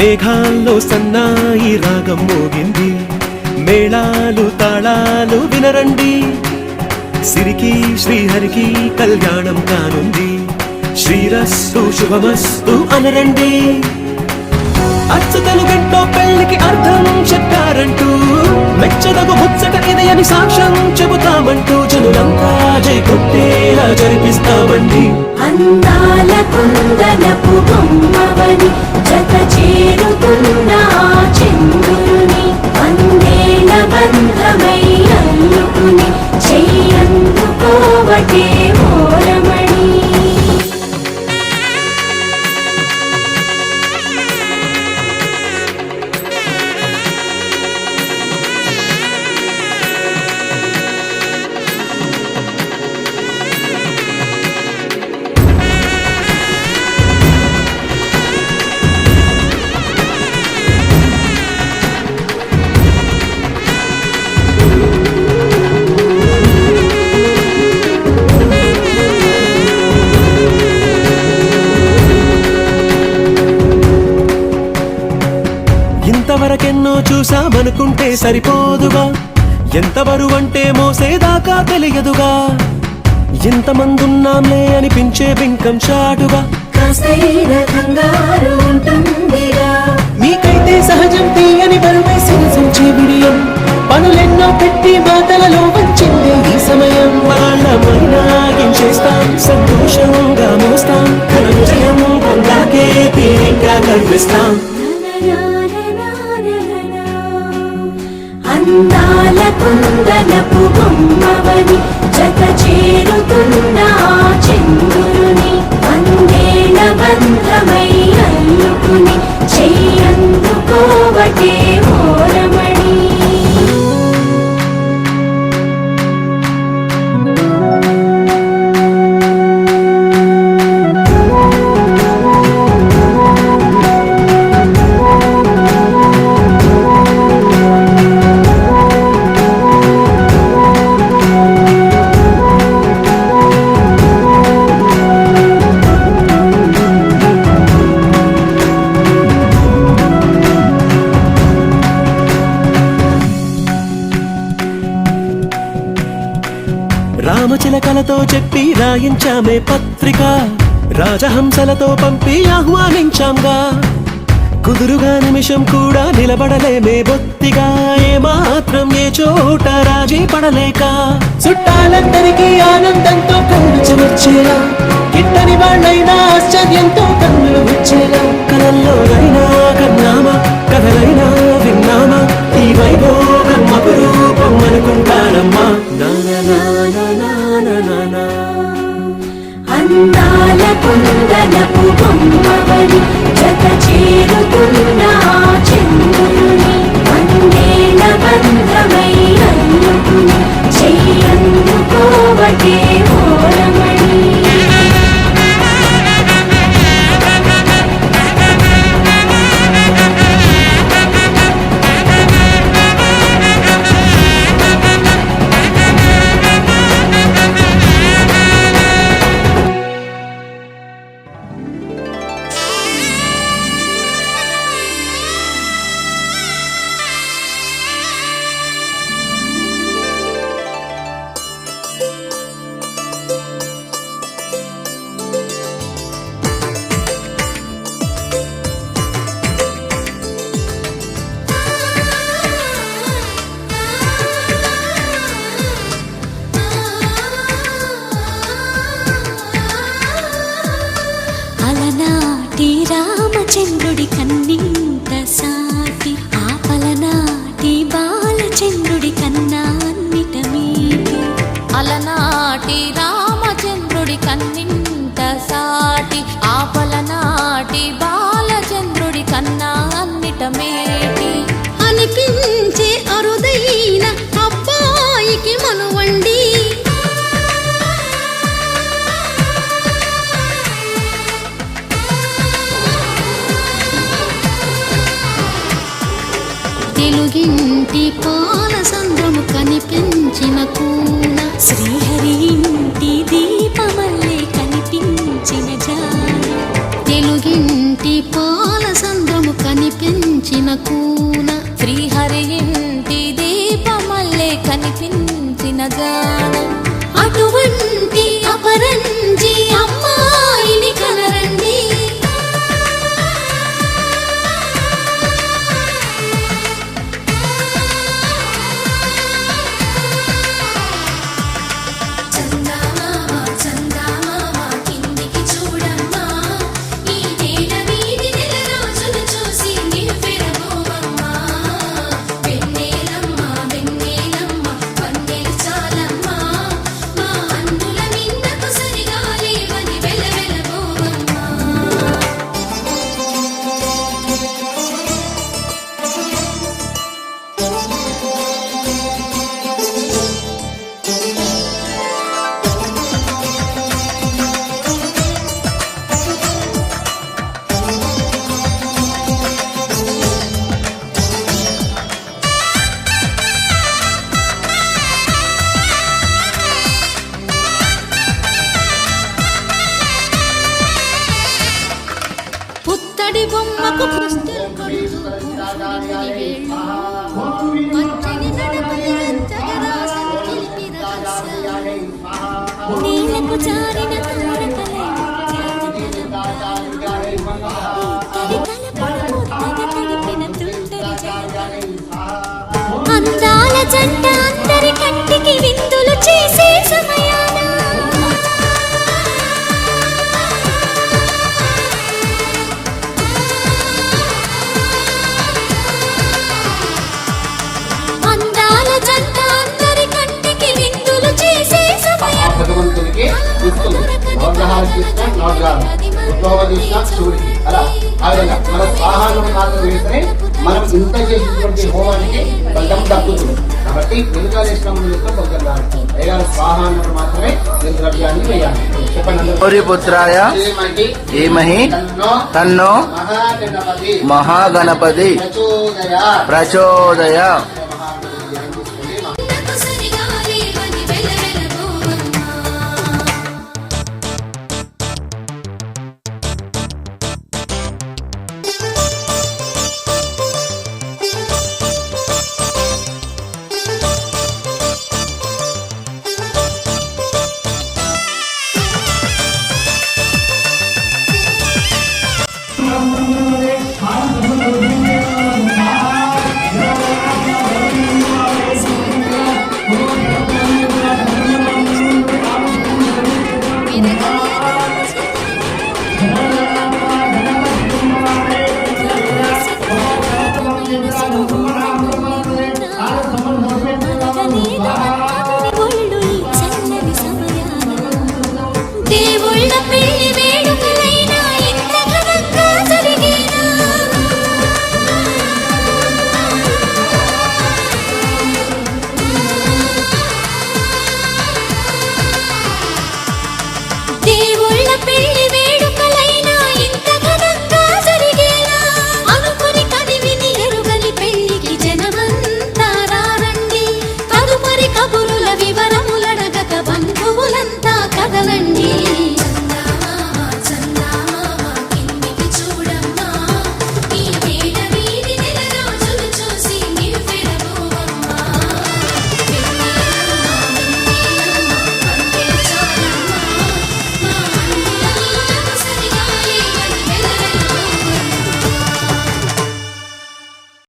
మేఘాల్లో సన్నాయి రాగం మోగింది, మేళాలు తాళాలు వినరండి, సిరికి శ్రీహరికి కళ్యాణం కానుంది, శ్రీరస్తు శుభమస్తు అనరండి. అచ్చతలు గంటో పెళ్లికి అర్థం చెప్పారంటూ, మెచ్చదగు ముచ్చట ఇది అని సాక్ష్యం చెబుతామంటూ, జనులంతా జై కొట్టేలా జరిపిస్తామండి. అందాల కుందనపు బొమ్మవని జత చేరుతున్న చంద్రుని, వందేల బంధమై అల్లుకుని చెయ్యందుకోవటే ఓరమణి. ఇంతవరకెన్నో చూసామనుకుంటే సరిపోదుగా, ఎంత బరువంటే మోసేదాకా తెలియదుగా, ఇంతమందున్నాంలే అనిపించే బింకం చాటుగా, కాస్తైన కంగారు ఉంటుందిగా, మీకైతే సహజం తీయని బరువేసిన సంచే బిడియం, పనులెన్నో పెట్టి మాటలలో వచ్చిందే ఈ సమయం. వాళ్ళమైనా ఏం చేస్తాం, సంతోషంగా మోస్తాం, ఘన విజయం పొందాకే తీరిగ్గా కనిపిస్తాం. అందాల కుందనపు బొమ్మవని జత చేరుతున్న చంద్రుని, వందేల బంధమై అల్లుకుని చెయ్యందుకోవటే ఓరమణి. రామచిలకలతో చెప్పి రాయించామే పత్రిక, రాజహంసలతో పంపి ఆహ్వానించాంగా, కుదురుగా నిమిషం కూడా నిలబడలేమే బొత్తిగా, ఏమాత్రం ఏ చోట రాజీ పడలేక, చుట్టాలందరికీ ఆనందంతో కళ్ళు చెమర్చేలా, గిట్టని వాళ్ళైనా ఆశ్చర్యంతో కన్నులు వచ్చేలా, కలల్లోనైనా కన్నామా కథలైనా విన్నామా, ఈ వైభోగం అపురూపం అనుకుంటానమ్మా. అందాల కుందనపు బొమ్మవని జత చేరుతున్న చంద్రుని, వందేల బంధమై అల్లుకుని చెయ్యందుకోవటే ఓరమణి. అలనాటి రామచంద్రుడి కన్నింత సాటి, ఆపలనాటి బాలచంద్రుడి కన్నా అన్నిట మీటి. అలనాటి రామచంద్రుడి కన్నింత సాటి, ఆపలనాటి బాలచంద్రుడి కన్నా అన్నిట మేటి. అనిపించే అరుదైన అబ్బాయికి మనువండి, తెలుగింటి పాల సంద్రము కనిపించిన కూన, శ్రీహరి ఇంటి దీపమల్లే కనిపించిన జాన, తెలుగింటి పాల సంద్రము కనిపించిన కూన శ్రీహరి ఇంటి దీపమల్లే కనిపించిన జాన అటువంటి అపరంజి అమ్మాయిని కనరండి చందమామ చందమామ కిందికి చూడమ్మా ఈ నేల వీధి నెల రోజులు చూసి నివ్వెరబోవమ్మా వెన్నెలమ్మ వెన్నెలమ్మ వన్నెలు చాలమ్మా మా అందుల నిన్నకు సరిగా లేవని వెలవెలబోవమ్మా పుత్తడి బొమ్మకు పుస్తలు కొడుతూ కూర్చుని పచ్చని నడపని రంచగరాసను తెలిపి రహస్యాలు నీలకు జారిన తారకలై అందాల జంట అందరి కంటికి విందులు చేసే సమయాన అందాల జంట అందరి కంటికి విందులు చేసే సమయాన భగవంతునికి దుస్తులు నవగ్రహాలు చూస్తే నవగ్రహాలు ఉద్భవ చూసిన శివుడికి అలా ఆ విధంగా మన స్వాహాలను మాత్రం వేస్తే మనం ఇంత చేసినటువంటి హోమానికి ఫలితం దక్కుతుంది కాబట్టి వెలుగాలు వేసిన ముందు యొక్క ఫలితం రాదు పైగా స్వాహాలను మాత్రమే నేను ద్రవ్యాన్ని వేయాలి చెప్పండి అందరూ. గౌరీపుత్రాయ ధీమహి ధీమహి తన్నో తన్నో మహాగణపతి మహాగణపతి ప్రచోదయాత్. ప్రచోదయ